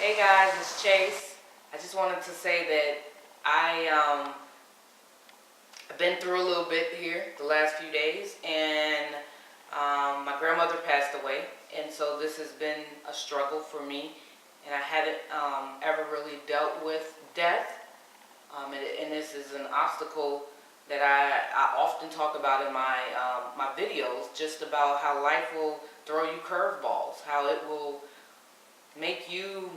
Hey guys, it's Chase. I just wanted to say that I've been through a little bit here the last few days, and my grandmother passed away, and so this has been a struggle for me, and I haven't ever really dealt with death, and this is an obstacle that I often talk about in my videos, just about how life will throw you curveballs, how it will make you,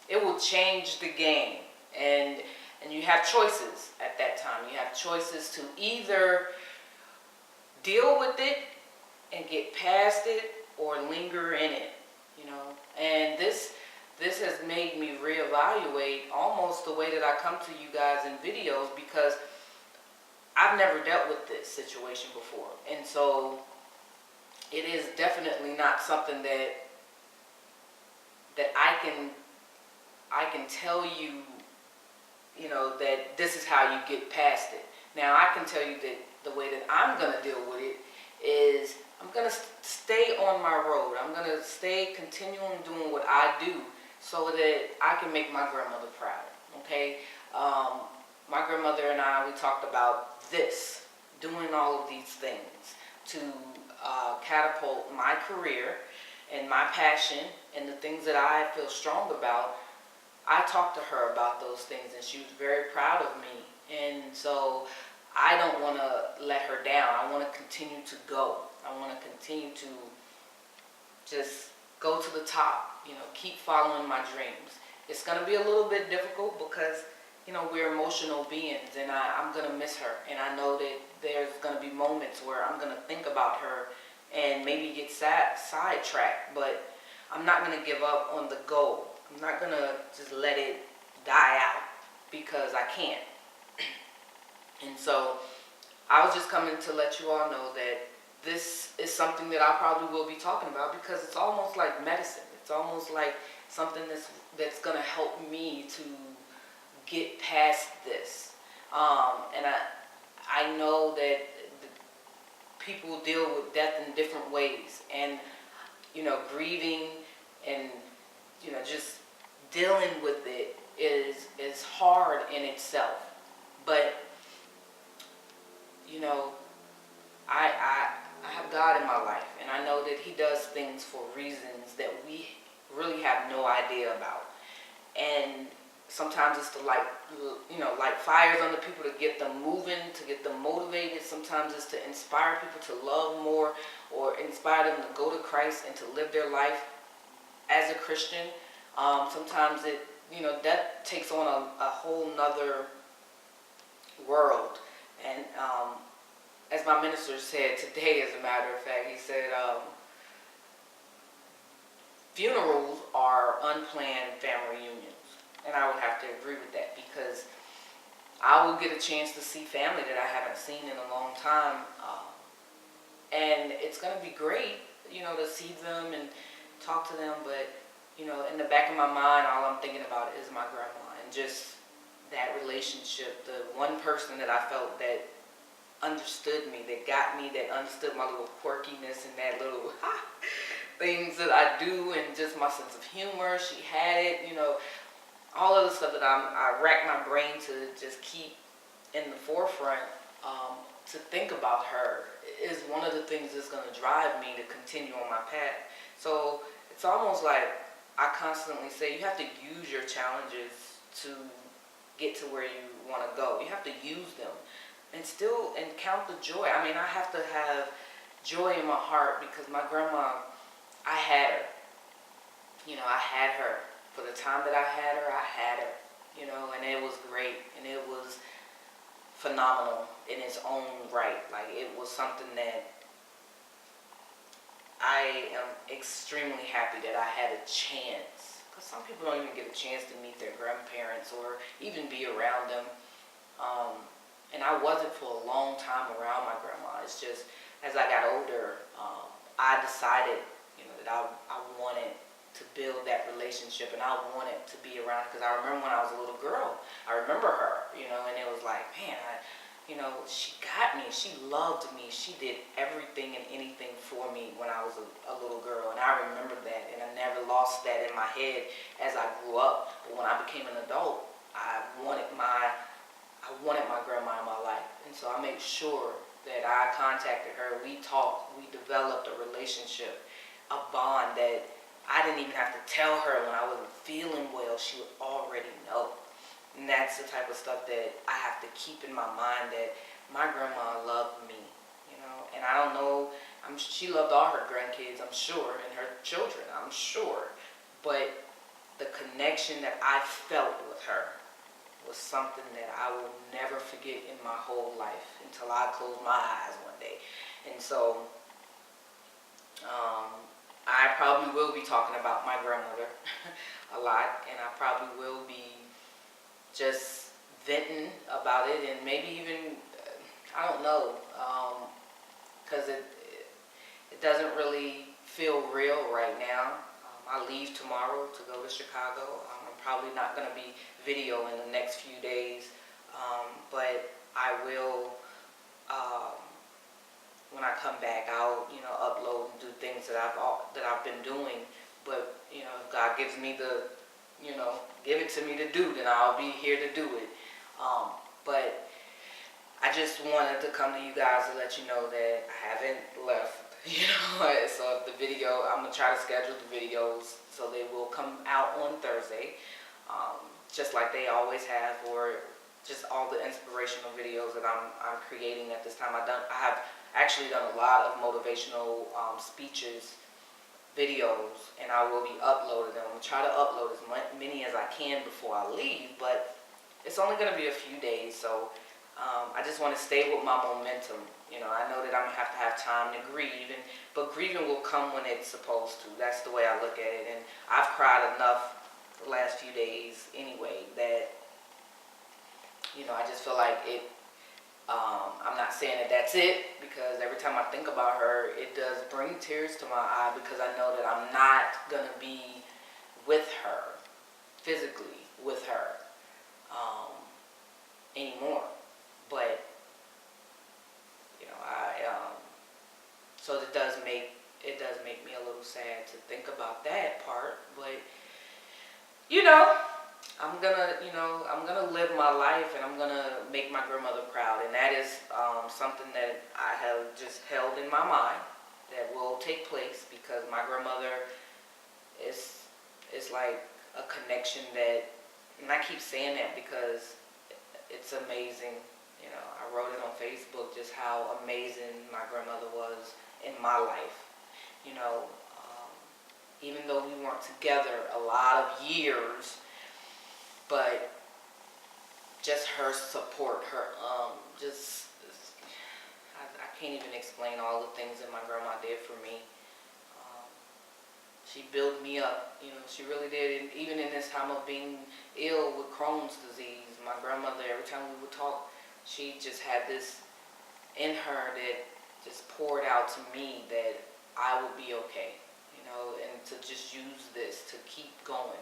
it will change the game, and you have choices at that time. You have choices to either deal with it and get past it, or linger in it, and this has made me reevaluate almost the way that I come to you guys in videos, because I've never dealt with this situation before, and so it is definitely not something that I can tell you, that this is how you get past it. Now, I can tell you that the way that I'm going to deal with it is I'm going to stay on my road. I'm going to stay continuing doing what I do so that I can make my grandmother proud, okay? My grandmother and I, we talked about this, doing all of these things to catapult my career and my passion and the things that I feel strong about. I talked to her about those things, and she was very proud of me. And so I don't want to let her down. I want to continue to go. I want to continue to just go to the top, keep following my dreams. It's going to be a little bit difficult because, we're emotional beings, and I'm going to miss her. And I know that there's going to be moments where I'm going to think about her and maybe get sidetracked, but I'm not going to give up on the goal. I'm not going to just let it die out because I can't. And so I was just coming to let you all know that this is something that I probably will be talking about, because it's almost like medicine. It's almost like something that's going to help me to get past this. And I know that people deal with death in different ways, and grieving and just dealing with it is hard in itself. But I have God in my life, and I know that He does things for reasons that we really have no idea about. And sometimes it's to light fires under people, to get them moving, to get them motivated. Sometimes it's to inspire people to love more, or inspire them to go to Christ and to live their life as a Christian. Sometimes death takes on a whole nother world. And as my minister said today, as a matter of fact, he said, funerals are unplanned family reunions. And I would have to agree with that, because I will get a chance to see family that I haven't seen in a long time. And it's going to be great, to see them and talk to them. But, in the back of my mind, all I'm thinking about is my grandma, and just that relationship, the one person that I felt that understood me, that got me, that understood my little quirkiness and that little things that I do, and just my sense of humor. She had it, all of the stuff that I rack my brain to just keep in the forefront. To think about her is one of the things that's going to drive me to continue on my path. So it's almost like I constantly say, you have to use your challenges to get to where you want to go. You have to use them and count the joy. I mean, I have to have joy in my heart, because my grandma, I had her. I had her. For the time that I had her, and it was great, and it was phenomenal in its own right. Like, it was something that I am extremely happy that I had a chance, because some people don't even get a chance to meet their grandparents or even be around them. And I wasn't for a long time around my grandma. It's just, as I got older, I decided, that I wanted to build that relationship, and I wanted to be around, because I remember when I was a little girl, I remember her, and it was like, man, You know, she got me. She loved me. She did everything and anything for me when I was a little girl. And I remember that. And I never lost that in my head as I grew up. But when I became an adult, I wanted my grandma in my life. And so I made sure that I contacted her. We talked. We developed a relationship, a bond that I didn't even have to tell her when I wasn't feeling well. She would already know. And that's the type of stuff that I have to keep in my mind, that my grandma loved me, you know. And I don't know, she loved all her grandkids, I'm sure, and her children, I'm sure. But the connection that I felt with her was something that I will never forget in my whole life until I close my eyes one day. And so I probably will be talking about my grandmother a lot, and I probably will be just venting about it, and maybe even, I don't know, because it doesn't really feel real right now. I leave tomorrow to go to Chicago. I'm probably not going to be videoing the next few days, but I will, when I come back, I'll, you know, upload and do things that I've been doing. But, you know, if God gives me the, you know, give it to me to do, then I'll be here to do it. But I just wanted to come to you guys to let you know that I haven't left, you know. So if the video, I'm going to try to schedule the videos so they will come out on Thursday, just like they always have, or just all the inspirational videos that I'm creating at this time. I have actually done a lot of motivational speeches, videos, and I will be uploading them. I'm going to try to upload as many as I can before I leave, but it's only going to be a few days, so I just want to stay with my momentum. You know, I know that I'm going to have time to grieve, but grieving will come when it's supposed to. That's the way I look at it, and I've cried enough the last few days anyway that, you know, I just feel like it, I'm not saying that that's it, because every time I think about her, it does bring tears to my eye, because I know that I'm not going to be with her, physically with her, anymore. But, you know, so it does make me a little sad to think about that part. But, you know, I'm gonna live my life, and I'm gonna make my grandmother proud, and that is something that I have just held in my mind that will take place, because my grandmother is like a connection that, and I keep saying that because it's amazing. You know, I wrote it on Facebook just how amazing my grandmother was in my life. You know, even though we weren't together a lot of years, but just her support, her I can't even explain all the things that my grandma did for me. She built me up, you know, she really did. And even in this time of being ill with Crohn's disease, my grandmother, every time we would talk, she just had this in her that just poured out to me that I would be okay, you know, and to just use this to keep going.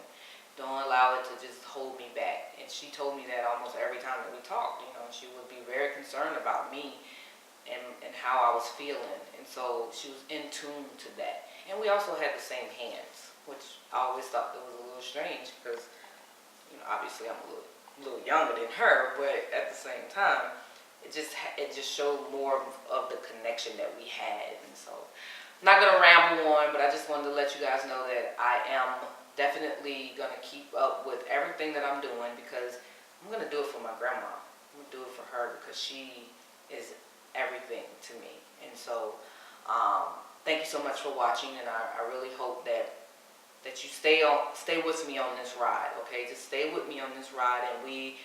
Don't allow it to just hold me back. And she told me that almost every time that we talked. You know, she would be very concerned about me and how I was feeling. And so she was in tune to that. And we also had the same hands, which I always thought that was a little strange, because, you know, obviously I'm a little younger than her, but at the same time, it just showed more of the connection that we had. And so I'm not going to ramble on, but I just wanted to let you guys know that I am definitely going to keep up with everything that I'm doing, because I'm going to do it for my grandma. I'm going to do it for her, because she is everything to me. And so thank you so much for watching, and I really hope that you stay with me on this ride, okay? Just stay with me on this ride, and we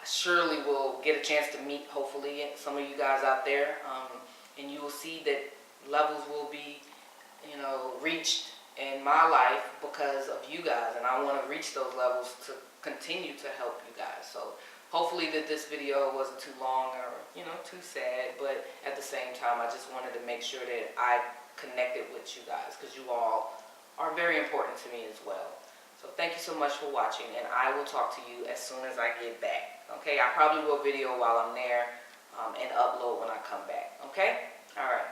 surely will get a chance to meet, hopefully, some of you guys out there, and you will see that levels will be, you know, reached in my life because of you guys, and I want to reach those levels to continue to help you guys. So hopefully that this video wasn't too long or, you know, too sad, but at the same time, I just wanted to make sure that I connected with you guys, because you all are very important to me as well. So thank you so much for watching, and I will talk to you as soon as I get back. Okay, I probably will video while I'm there, and upload when I come back. Okay? All right.